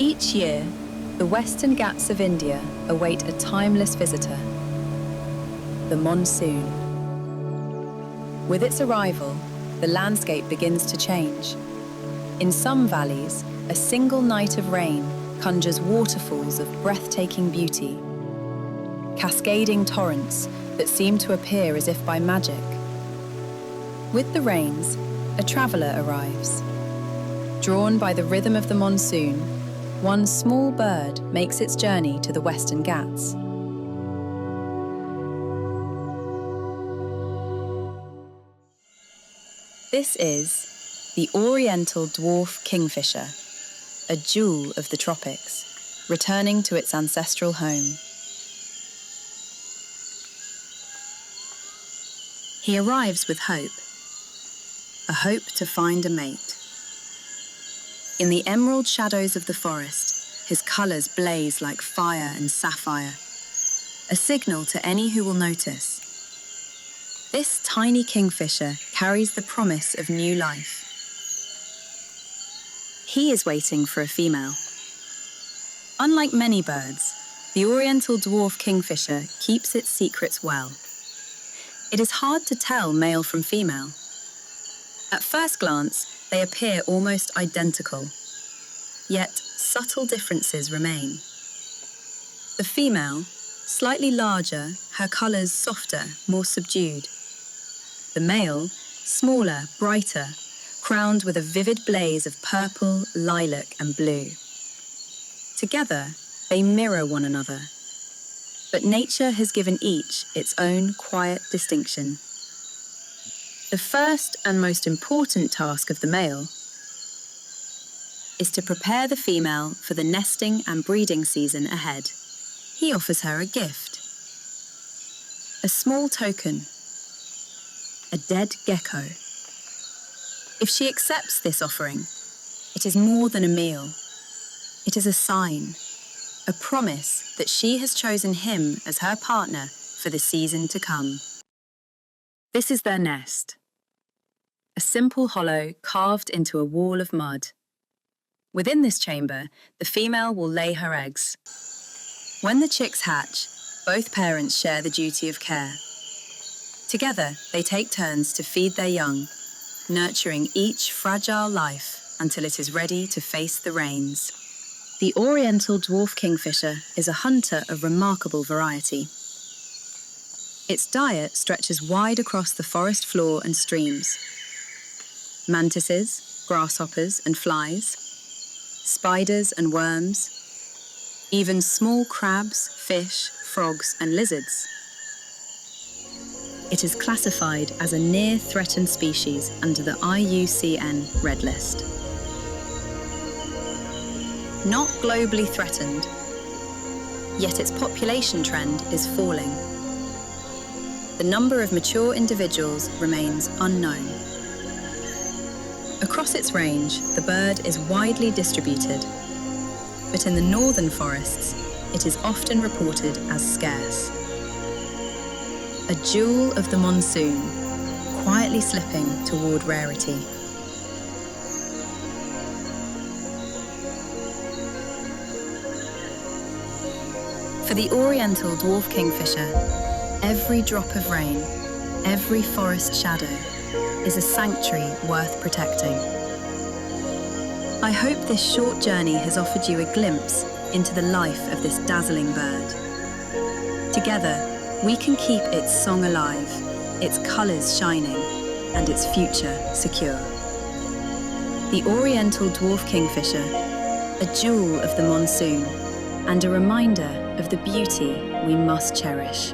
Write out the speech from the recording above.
Each year, the Western Ghats of India await a timeless visitor, the monsoon. With its arrival, the landscape begins to change. In some valleys, a single night of rain conjures waterfalls of breathtaking beauty, cascading torrents that seem to appear as if by magic. With the rains, a traveller arrives. Drawn by the rhythm of the monsoon, one small bird makes its journey to the Western Ghats. This is the Oriental Dwarf Kingfisher, a jewel of the tropics, returning to its ancestral home. He arrives with hope, a hope to find a mate. In the emerald shadows of the forest, his colours blaze like fire and sapphire, a signal to any who will notice. This tiny kingfisher carries the promise of new life. He is waiting for a female. Unlike many birds, the Oriental Dwarf Kingfisher keeps its secrets well. It is hard to tell male from female. At first glance, they appear almost identical, yet subtle differences remain. The female, slightly larger, her colours softer, more subdued. The male, smaller, brighter, crowned with a vivid blaze of purple, lilac and blue. Together, they mirror one another. But nature has given each its own quiet distinction. The first and most important task of the male is to prepare the female for the nesting and breeding season ahead. He offers her a gift, a small token, a dead gecko. If she accepts this offering, it is more than a meal. It is a sign, a promise that she has chosen him as her partner for the season to come. This is their nest, a simple hollow carved into a wall of mud. Within this chamber, the female will lay her eggs. When the chicks hatch, both parents share the duty of care. Together, they take turns to feed their young, nurturing each fragile life until it is ready to face the rains. The Oriental Dwarf Kingfisher is a hunter of remarkable variety. Its diet stretches wide across the forest floor and streams. Mantises, grasshoppers and flies, spiders and worms, even small crabs, fish, frogs and lizards. It is classified as a near-threatened species under the IUCN Red List. Not globally threatened, yet its population trend is falling. The number of mature individuals remains unknown. Across its range, the bird is widely distributed, but in the northern forests, it is often reported as scarce. A jewel of the monsoon, quietly slipping toward rarity. For the Oriental Dwarf Kingfisher, every drop of rain, every forest shadow, is a sanctuary worth protecting. I hope this short journey has offered you a glimpse into the life of this dazzling bird. Together, we can keep its song alive, its colours shining, and its future secure. The Oriental Dwarf Kingfisher, a jewel of the monsoon, and a reminder of the beauty we must cherish.